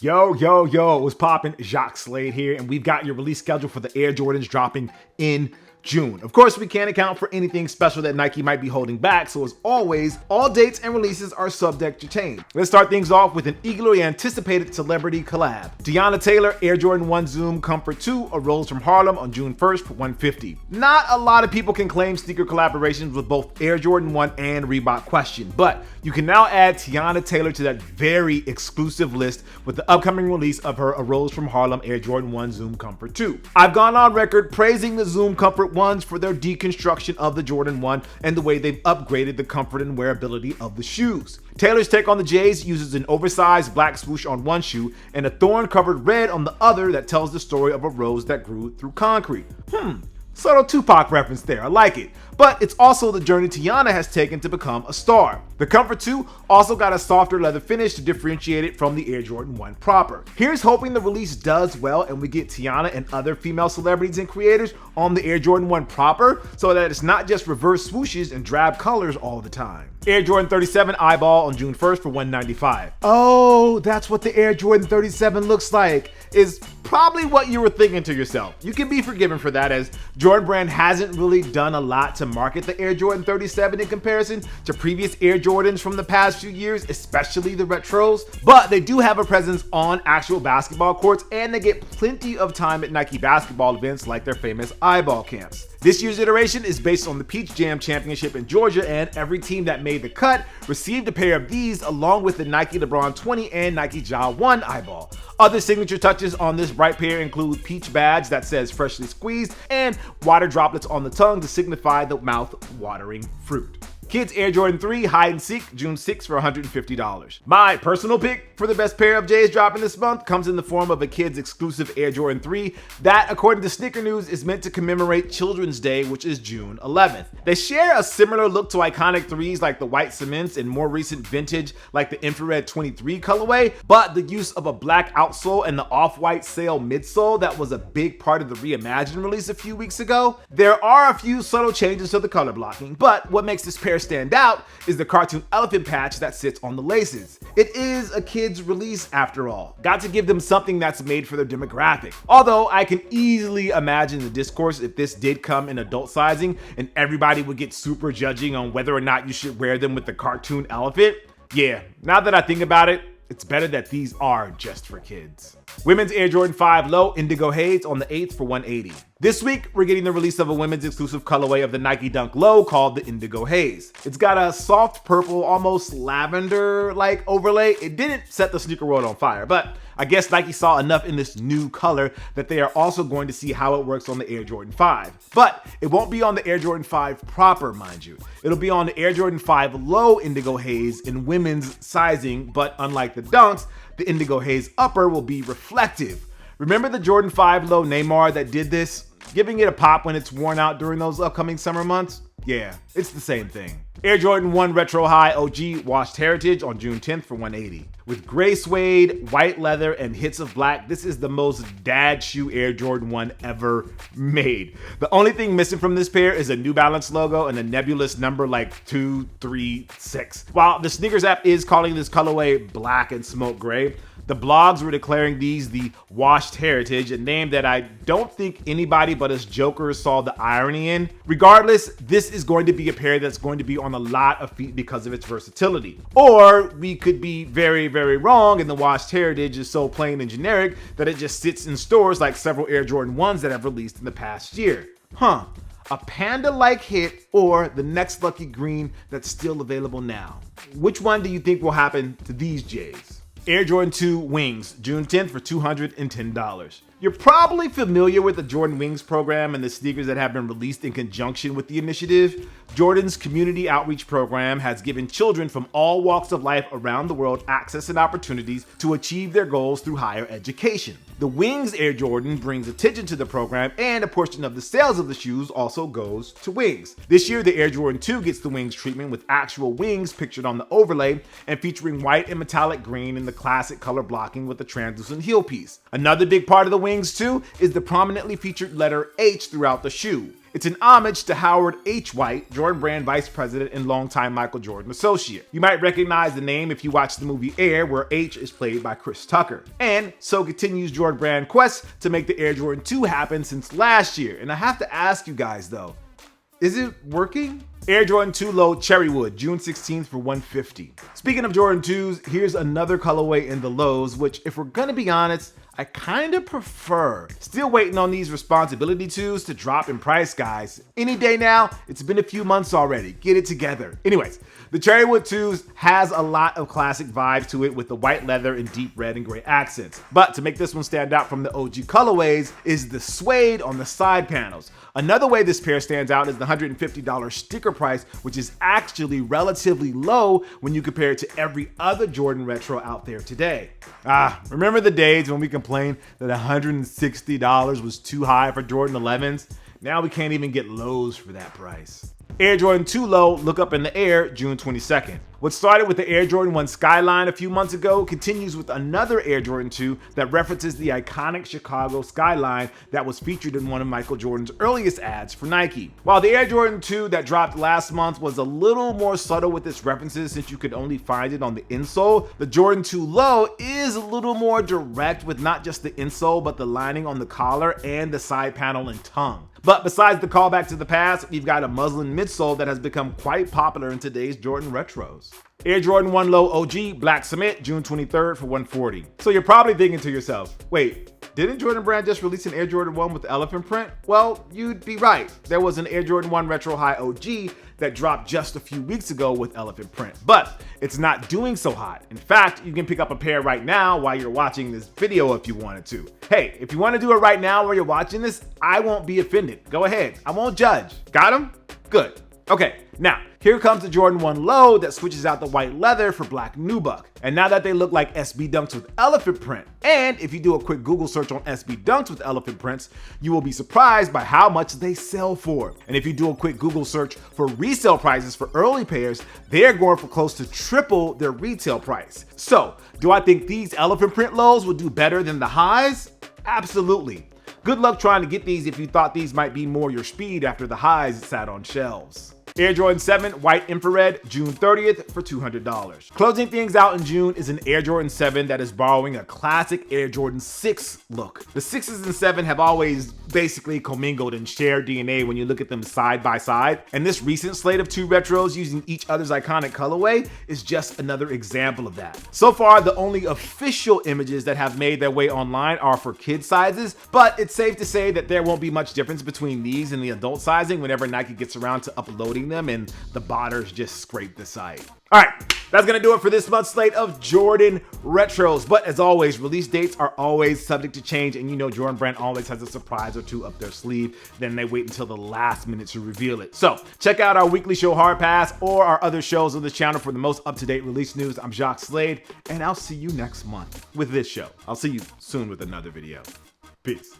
Yo, what's poppin'? Jacques Slade here, and we've got your release schedule for the Air Jordans dropping in June. Of course, we can't account for anything special that Nike might be holding back, so as always, all dates and releases are subject to change. Let's start things off with an eagerly anticipated celebrity collab. Teyana Taylor, Air Jordan 1 Zoom Comfort 2 arose from Harlem on June 1st for $150. Not a lot of people can claim sneaker collaborations with both Air Jordan 1 and Reebok question, but you can now add Teyana Taylor to that very exclusive list with the upcoming release of her Arose from Harlem Air Jordan 1 Zoom Comfort 2. I've gone on record praising the Zoom Comfort 1s for their deconstruction of the Jordan 1 and the way they've upgraded the comfort and wearability of the shoes. Taylor's take on the J's uses an oversized black swoosh on one shoe and a thorn-covered red on the other that tells the story of a rose that grew through concrete. Subtle Tupac reference there, I like it. But it's also the journey Teyana has taken to become a star. The Comfort 2 also got a softer leather finish to differentiate it from the Air Jordan 1 proper. Here's hoping the release does well and we get Teyana and other female celebrities and creators on the Air Jordan 1 proper so that it's not just reverse swooshes and drab colors all the time. Air Jordan 37 Eyeball on June 1st for $195. Oh, that's what the Air Jordan 37 looks like, is probably what you were thinking to yourself. You can be forgiven for that, as Jordan Brand hasn't really done a lot to market the Air Jordan 37 in comparison to previous Air Jordans from the past few years, especially the retros. But they do have a presence on actual basketball courts, and they get plenty of time at Nike basketball events like their famous Eyeball camps. This year's iteration is based on the Peach Jam Championship in Georgia, and every team that made the cut received a pair of these along with the Nike LeBron 20 and Nike Ja 1 Eyeball. Other signature touches on this bright pair include peach badge that says freshly squeezed and water droplets on the tongue to signify the mouth-watering fruit. Kids Air Jordan 3 Hide and Seek, June 6th for $150. My personal pick for the best pair of J's dropping this month comes in the form of a kids exclusive Air Jordan 3 that, according to Sneaker News, is meant to commemorate Children's Day, which is June 11th. They share a similar look to iconic 3s like the white cements and more recent vintage like the infrared 23 colorway, but the use of a black outsole and the off-white sail midsole that was a big part of the Reimagined release a few weeks ago. There are a few subtle changes to the color blocking, but what makes this pair stand out is the cartoon elephant patch that sits on the laces. It is a kid's release after all. Got to give them something that's made for their demographic. Although I can easily imagine the discourse if this did come in adult sizing and everybody would get super judging on whether or not you should wear them with the cartoon elephant. Yeah, now that I think about it, it's better that these are just for kids. Women's Air Jordan 5 Low Indigo Haze on the 8th for $180. This week, we're getting the release of a women's exclusive colorway of the Nike Dunk Low called the Indigo Haze. It's got a soft purple, almost lavender-like overlay. It didn't set the sneaker world on fire, but I guess Nike saw enough in this new color that they are also going to see how it works on the Air Jordan 5. But it won't be on the Air Jordan 5 proper, mind you. It'll be on the Air Jordan 5 Low Indigo Haze in women's sizing, but unlike the Dunks, the Indigo Haze upper will be reflective. Remember the Jordan 5 Low Neymar that did this? Giving it a pop when it's worn out during those upcoming summer months? Yeah, it's the same thing. Air Jordan 1 Retro High OG Washed Heritage on June 10th for $180. With gray suede, white leather, and hits of black, this is the most dad shoe Air Jordan 1 ever made. The only thing missing from this pair is a New Balance logo and a nebulous number like 236. While the sneakers app is calling this colorway black and smoke gray, the blogs were declaring these the Washed Heritage, a name that I don't think anybody but us jokers saw the irony in. Regardless, this is going to be a pair that's going to be on a lot of feet because of its versatility. Or we could be very, very wrong and the Washed Heritage is so plain and generic that it just sits in stores like several Air Jordan 1s that have released in the past year. A panda-like hit or the next lucky green that's still available now. Which one do you think will happen to these J's? Air Jordan 2 Wings, June 10th for $210. You're probably familiar with the Jordan Wings program and the sneakers that have been released in conjunction with the initiative. Jordan's community outreach program has given children from all walks of life around the world access and opportunities to achieve their goals through higher education. The Wings Air Jordan brings attention to the program, and a portion of the sales of the shoes also goes to Wings. This year, the Air Jordan 2 gets the Wings treatment with actual wings pictured on the overlay and featuring white and metallic green in the classic color blocking with the translucent heel piece. Another big part of the Wings 2 is the prominently featured letter H throughout the shoe. It's an homage to Howard H. White, Jordan Brand vice president and longtime Michael Jordan associate. You might recognize the name if you watch the movie Air, where H is played by Chris Tucker. And so continues Jordan Brand quest to make the Air Jordan 2 happen since last year. And I have to ask you guys though, is it working? Air Jordan 2 Low Cherrywood, June 16th for $150. Speaking of Jordan 2s, here's another colorway in the lows, which if we're gonna be honest, I kinda prefer. Still waiting on these responsibility 2s to drop in price, guys. Any day now, it's been a few months already. Get it together. Anyways, the Cherrywood 2s has a lot of classic vibes to it with the white leather and deep red and gray accents. But to make this one stand out from the OG colorways is the suede on the side panels. Another way this pair stands out is the $150 sticker price, which is actually relatively low when you compare it to every other Jordan retro out there today. Remember the days when we complained that $160 was too high for Jordan 11s? Now we can't even get lows for that price. Air Jordan 2 Low, look up in the air, June 22nd. What started with the Air Jordan 1 Skyline a few months ago continues with another Air Jordan 2 that references the iconic Chicago skyline that was featured in one of Michael Jordan's earliest ads for Nike. While the Air Jordan 2 that dropped last month was a little more subtle with its references since you could only find it on the insole, the Jordan 2 Low is a little more direct with not just the insole but the lining on the collar and the side panel and tongue. But besides the callback to the past, we've got a muslin midsole that has become quite popular in today's Jordan retros. Air Jordan 1 Low OG Black Cement, June 23rd for $140. So you're probably thinking to yourself, wait, didn't Jordan Brand just release an Air Jordan 1 with the elephant print? Well, you'd be right. There was an Air Jordan 1 Retro High OG that dropped just a few weeks ago with elephant print, but it's not doing so hot. In fact, you can pick up a pair right now while you're watching this video if you wanted to. Hey, if you want to do it right now while you're watching this, I won't be offended. Go ahead. I won't judge. Got him? Good. Okay, now, here comes the Jordan 1 Low that switches out the white leather for black nubuck. And now that they look like SB Dunks with elephant print, and if you do a quick Google search on SB Dunks with elephant prints, you will be surprised by how much they sell for. And if you do a quick Google search for resale prices for early pairs, they're going for close to triple their retail price. So, do I think these elephant print lows will do better than the highs? Absolutely. Good luck trying to get these if you thought these might be more your speed after the highs sat on shelves. Air Jordan 7 White Infrared, June 30th for $200. Closing things out in June is an Air Jordan 7 that is borrowing a classic Air Jordan 6 look. The 6s and 7 have always basically commingled and shared DNA when you look at them side by side, and this recent slate of 2 retros using each other's iconic colorway is just another example of that. So far, the only official images that have made their way online are for kid sizes, but it's safe to say that there won't be much difference between these and the adult sizing whenever Nike gets around to uploading them and the botters just scrape the site. All right, that's gonna do it for this month's slate of Jordan retros. But as always, release dates are always subject to change, and you know Jordan Brand always has a surprise or two up their sleeve. Then they wait until the last minute to reveal it. So check out our weekly show Hard Pass or our other shows on this channel for the most up-to-date release news. I'm Jacques Slade, and I'll see you next month with this show. I'll see you soon with another video. Peace.